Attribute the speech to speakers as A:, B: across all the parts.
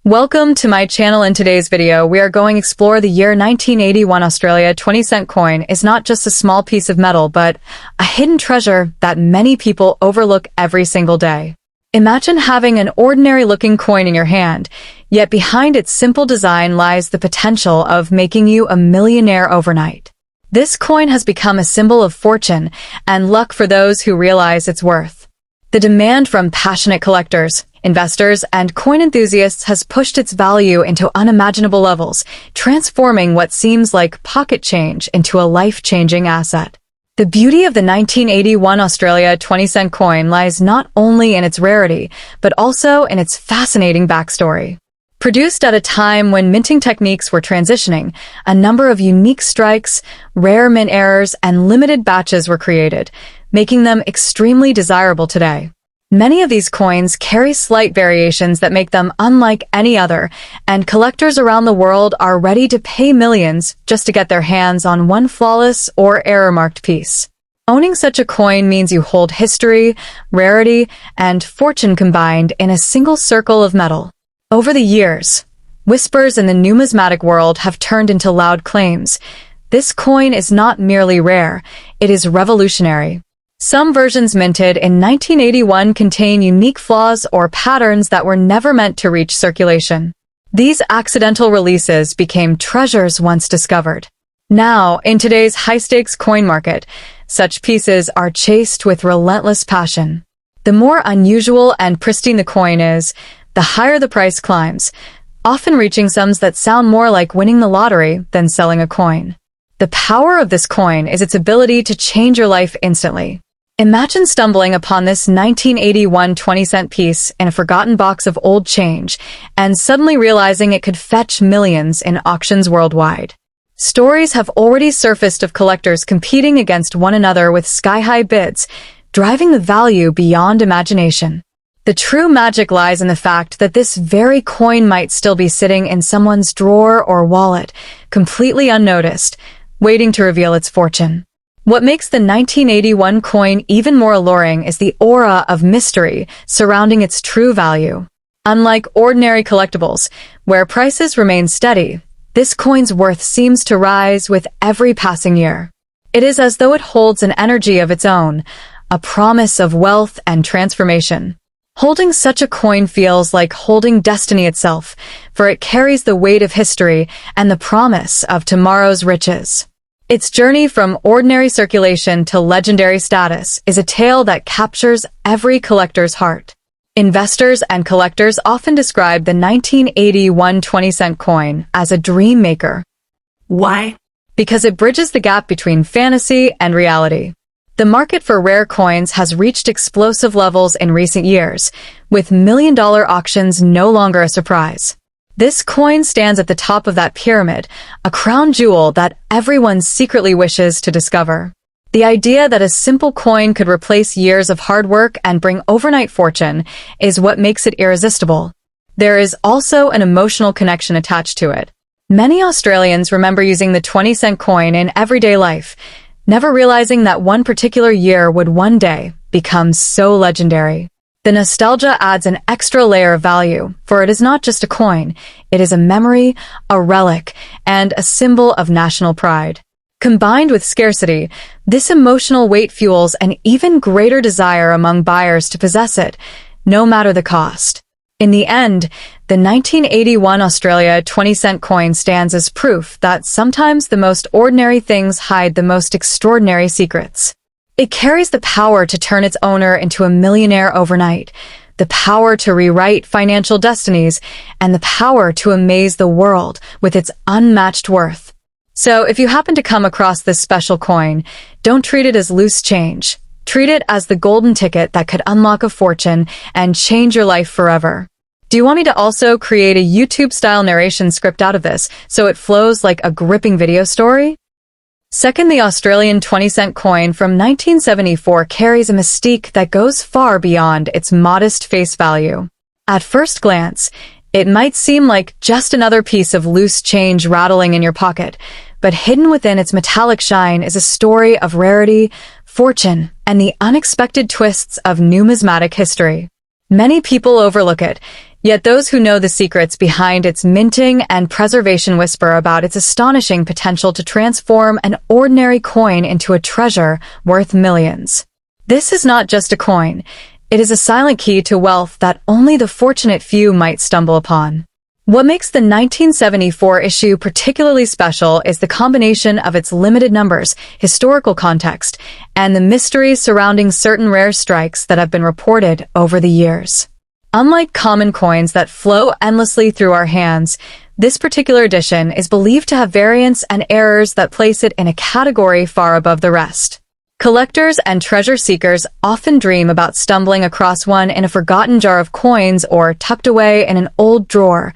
A: Welcome to my channel. In today's video, we are going to explore the year 1981 Australia 20-cent coin is not just a small piece of metal, but a hidden treasure that many people overlook every single day. Imagine having an ordinary-looking coin in your hand, yet behind its simple design lies the potential of making you a millionaire overnight. This coin has become a symbol of fortune and luck for those who realize its worth. The demand from passionate collectors, investors, and coin enthusiasts has pushed its value into unimaginable levels, transforming what seems like pocket change into a life-changing asset. The beauty of the 1981 Australia 20-cent coin lies not only in its rarity, but also in its fascinating backstory. Produced at a time when minting techniques were transitioning, a number of unique strikes, rare mint errors, and limited batches were created, making them extremely desirable today. Many of these coins carry slight variations that make them unlike any other, and collectors around the world are ready to pay millions just to get their hands on one flawless or error-marked piece. Owning such a coin means you hold history, rarity, and fortune combined in a single circle of metal. Over the years, whispers in the numismatic world have turned into loud claims. This coin is not merely rare, it is revolutionary. Some versions minted in 1981 contain unique flaws or patterns that were never meant to reach circulation. These accidental releases became treasures once discovered. Now, in today's high-stakes coin market, such pieces are chased with relentless passion. The more unusual and pristine the coin is, the higher the price climbs, often reaching sums that sound more like winning the lottery than selling a coin. The power of this coin is its ability to change your life instantly. Imagine stumbling upon this 1981 20-cent piece in a forgotten box of old change and suddenly realizing it could fetch millions in auctions worldwide. Stories have already surfaced of collectors competing against one another with sky-high bids, driving the value beyond imagination. The true magic lies in the fact that this very coin might still be sitting in someone's drawer or wallet, completely unnoticed, waiting to reveal its fortune. What makes the 1981 coin even more alluring is the aura of mystery surrounding its true value. Unlike ordinary collectibles, where prices remain steady, this coin's worth seems to rise with every passing year. It is as though it holds an energy of its own, a promise of wealth and transformation. Holding such a coin feels like holding destiny itself, for it carries the weight of history and the promise of tomorrow's riches. Its journey from ordinary circulation to legendary status is a tale that captures every collector's heart. Investors and collectors often describe the 1981 20-cent coin as a dream maker.
B: Why?
A: Because it bridges the gap between fantasy and reality. The market for rare coins has reached explosive levels in recent years, with million-dollar auctions no longer a surprise. This coin stands at the top of that pyramid, a crown jewel that everyone secretly wishes to discover. The idea that a simple coin could replace years of hard work and bring overnight fortune is what makes it irresistible. There is also an emotional connection attached to it. Many Australians remember using the 20-cent coin in everyday life, never realizing that one particular year would one day become so legendary. The nostalgia adds an extra layer of value, for it is not just a coin, it is a memory, a relic, and a symbol of national pride. Combined with scarcity, this emotional weight fuels an even greater desire among buyers to possess it, no matter the cost. In the end, the 1981 Australia 20-cent coin stands as proof that sometimes the most ordinary things hide the most extraordinary secrets. It carries the power to turn its owner into a millionaire overnight, the power to rewrite financial destinies, and the power to amaze the world with its unmatched worth. So if you happen to come across this special coin, don't treat it as loose change. Treat it as the golden ticket that could unlock a fortune and change your life forever. Do you want me to also create a YouTube-style narration script out of this so it flows like a gripping video story? Second, the Australian 20-cent coin from 1974 carries a mystique that goes far beyond its modest face value. At first glance, it might seem like just another piece of loose change rattling in your pocket, but hidden within its metallic shine is a story of rarity, fortune, and the unexpected twists of numismatic history. Many people overlook it, Yet those who know the secrets behind its minting and preservation whisper about its astonishing potential to transform an ordinary coin into a treasure worth millions. This is not just a coin. It is a silent key to wealth that only the fortunate few might stumble upon. What makes the 1974 issue particularly special is the combination of its limited numbers, historical context, and the mysteries surrounding certain rare strikes that have been reported over the years. Unlike common coins that flow endlessly through our hands, this particular edition is believed to have variants and errors that place it in a category far above the rest. Collectors and treasure seekers often dream about stumbling across one in a forgotten jar of coins or tucked away in an old drawer,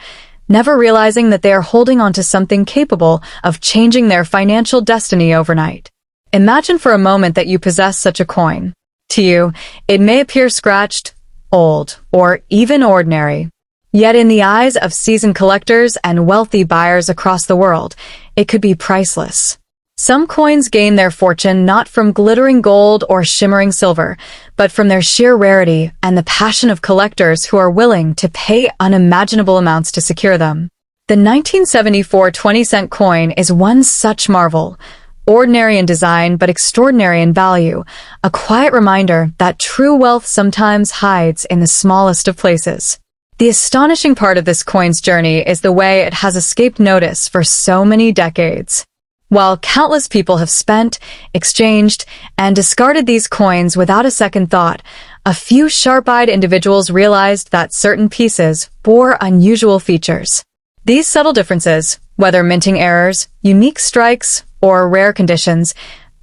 A: never realizing that they are holding onto something capable of changing their financial destiny overnight. Imagine for a moment that you possess such a coin. To you, it may appear scratched, old, or even ordinary. Yet in the eyes of seasoned collectors and wealthy buyers across the world, it could be priceless. Some coins gain their fortune not from glittering gold or shimmering silver, but from their sheer rarity and the passion of collectors who are willing to pay unimaginable amounts to secure them. The 1974 20-cent coin is one such marvel. Ordinary in design but extraordinary in value, a quiet reminder that true wealth sometimes hides in the smallest of places. The astonishing part of this coin's journey is the way it has escaped notice for so many decades. While countless people have spent, exchanged, and discarded these coins without a second thought, a few sharp-eyed individuals realized that certain pieces bore unusual features. These subtle differences, whether minting errors, unique strikes, or rare conditions,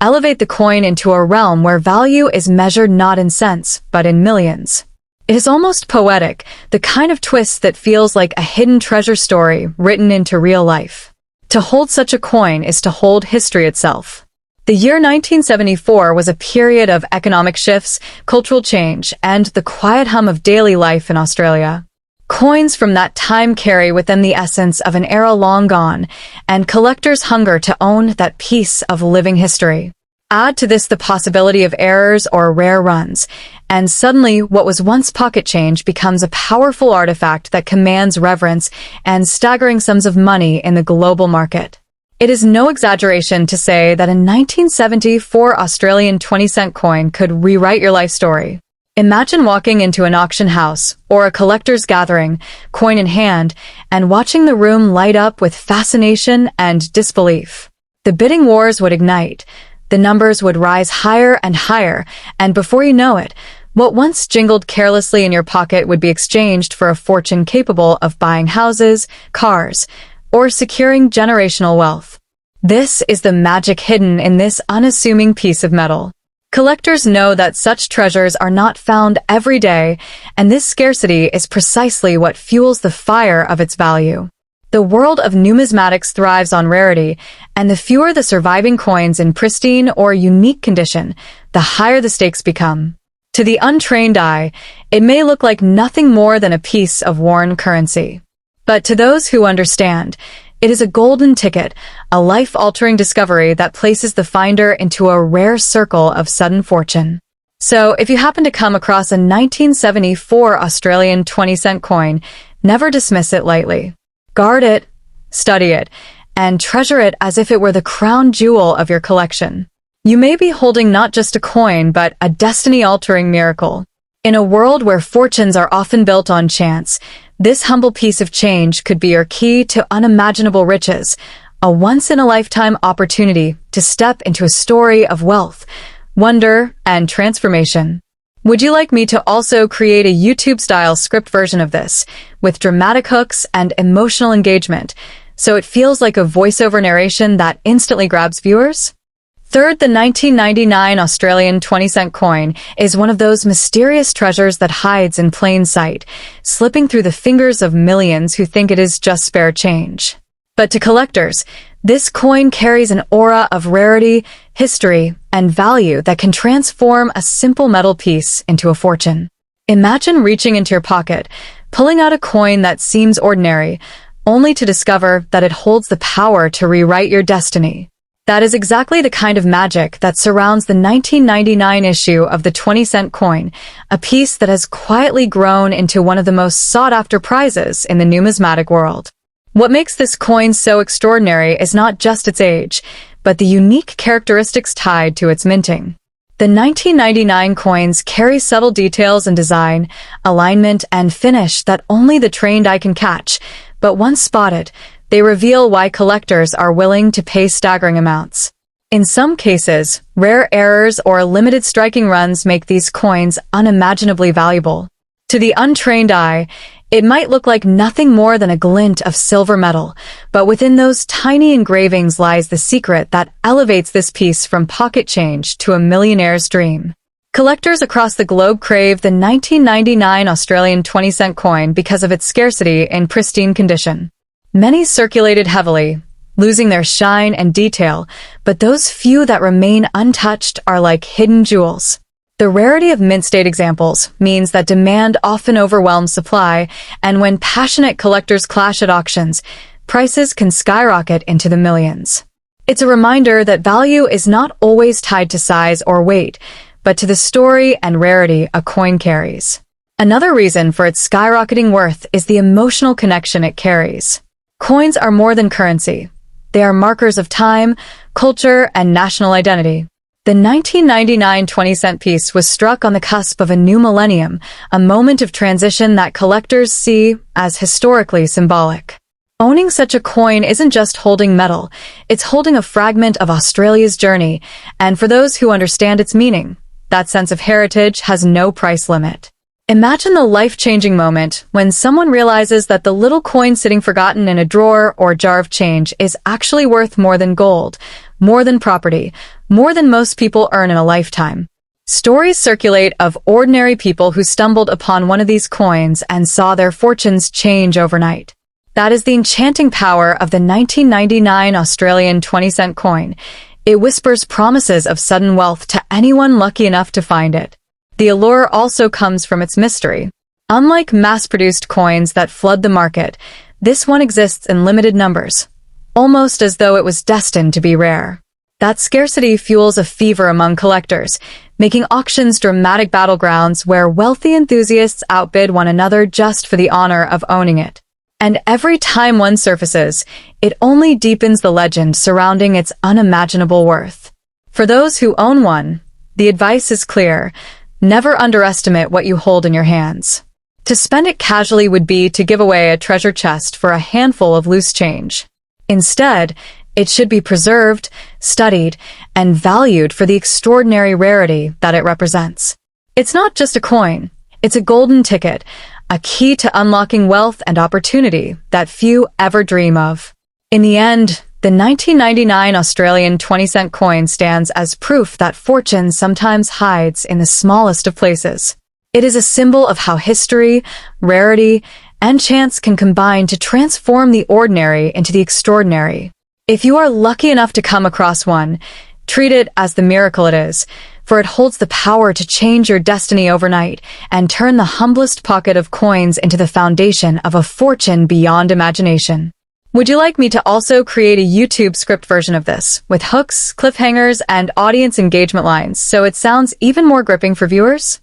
A: elevate the coin into a realm where value is measured not in cents, but in millions. It is almost poetic, the kind of twist that feels like a hidden treasure story written into real life. To hold such a coin is to hold history itself. The year 1974 was a period of economic shifts, cultural change, and the quiet hum of daily life in Australia. Coins from that time carry within the essence of an era long gone, and collectors hunger to own that piece of living history. Add to this the possibility of errors or rare runs, and suddenly what was once pocket change becomes a powerful artifact that commands reverence and staggering sums of money in the global market. It is no exaggeration to say that a 1974 Australian 20-cent coin could rewrite your life story. Imagine walking into an auction house or a collector's gathering, coin in hand, and watching the room light up with fascination and disbelief. The bidding wars would ignite. The numbers would rise higher and higher, and before you know it, what once jingled carelessly in your pocket would be exchanged for a fortune capable of buying houses, cars, or securing generational wealth. This is the magic hidden in this unassuming piece of metal. Collectors know that such treasures are not found every day, and this scarcity is precisely what fuels the fire of its value. The world of numismatics thrives on rarity, and the fewer the surviving coins in pristine or unique condition, the higher the stakes become. To the untrained eye, it may look like nothing more than a piece of worn currency. But to those who understand, it is a golden ticket, a life-altering discovery that places the finder into a rare circle of sudden fortune. So, if you happen to come across a 1974 Australian 20-cent coin, never dismiss it lightly. Guard it, study it, and treasure it as if it were the crown jewel of your collection. You may be holding not just a coin, but a destiny-altering miracle. In a world where fortunes are often built on chance, this humble piece of change could be your key to unimaginable riches, a once-in-a-lifetime opportunity to step into a story of wealth, wonder, and transformation. Would you like me to also create a YouTube-style script version of this, with dramatic hooks and emotional engagement, so it feels like a voiceover narration that instantly grabs viewers? Third, the 1999 Australian 20-cent coin is one of those mysterious treasures that hides in plain sight, slipping through the fingers of millions who think it is just spare change. But to collectors, this coin carries an aura of rarity, history, and value that can transform a simple metal piece into a fortune. Imagine reaching into your pocket, pulling out a coin that seems ordinary, only to discover that it holds the power to rewrite your destiny. That is exactly the kind of magic that surrounds the 1999 issue of the 20-cent coin, a piece that has quietly grown into one of the most sought-after prizes in the numismatic world. What makes this coin so extraordinary is not just its age, but the unique characteristics tied to its minting. The 1999 coins carry subtle details in design, alignment, and finish that only the trained eye can catch, but once spotted, they reveal why collectors are willing to pay staggering amounts. In some cases, rare errors or limited striking runs make these coins unimaginably valuable. To the untrained eye, it might look like nothing more than a glint of silver metal, but within those tiny engravings lies the secret that elevates this piece from pocket change to a millionaire's dream. Collectors across the globe crave the 1999 Australian 20-cent coin because of its scarcity in pristine condition. Many circulated heavily, losing their shine and detail, but those few that remain untouched are like hidden jewels. The rarity of mint-state examples means that demand often overwhelms supply, and when passionate collectors clash at auctions, prices can skyrocket into the millions. It's a reminder that value is not always tied to size or weight, but to the story and rarity a coin carries. Another reason for its skyrocketing worth is the emotional connection it carries. Coins are more than currency. They are markers of time, culture, and national identity. The 1999 20-cent piece was struck on the cusp of a new millennium, a moment of transition that collectors see as historically symbolic. Owning such a coin isn't just holding metal, it's holding a fragment of Australia's journey, and for those who understand its meaning, that sense of heritage has no price limit. Imagine the life-changing moment when someone realizes that the little coin sitting forgotten in a drawer or jar of change is actually worth more than gold, more than property, more than most people earn in a lifetime. Stories circulate of ordinary people who stumbled upon one of these coins and saw their fortunes change overnight. That is the enchanting power of the 1999 Australian 20-cent coin. It whispers promises of sudden wealth to anyone lucky enough to find it. The allure also comes from its mystery. Unlike mass-produced coins that flood the market, this one exists in limited numbers, almost as though it was destined to be rare. That scarcity fuels a fever among collectors, making auctions dramatic battlegrounds where wealthy enthusiasts outbid one another just for the honor of owning it. And every time one surfaces, it only deepens the legend surrounding its unimaginable worth. For those who own one, the advice is clear. Never underestimate what you hold in your hands. To spend it casually would be to give away a treasure chest for a handful of loose change. Instead, it should be preserved, studied, and valued for the extraordinary rarity that it represents. It's not just a coin, it's a golden ticket, a key to unlocking wealth and opportunity that few ever dream of. In the end, the 1999 Australian 20-cent coin stands as proof that fortune sometimes hides in the smallest of places. It is a symbol of how history, rarity, and chance can combine to transform the ordinary into the extraordinary. If you are lucky enough to come across one, treat it as the miracle it is, for it holds the power to change your destiny overnight and turn the humblest pocket of coins into the foundation of a fortune beyond imagination. Would you like me to also create a YouTube script version of this, with hooks, cliffhangers, and audience engagement lines, so it sounds even more gripping for viewers?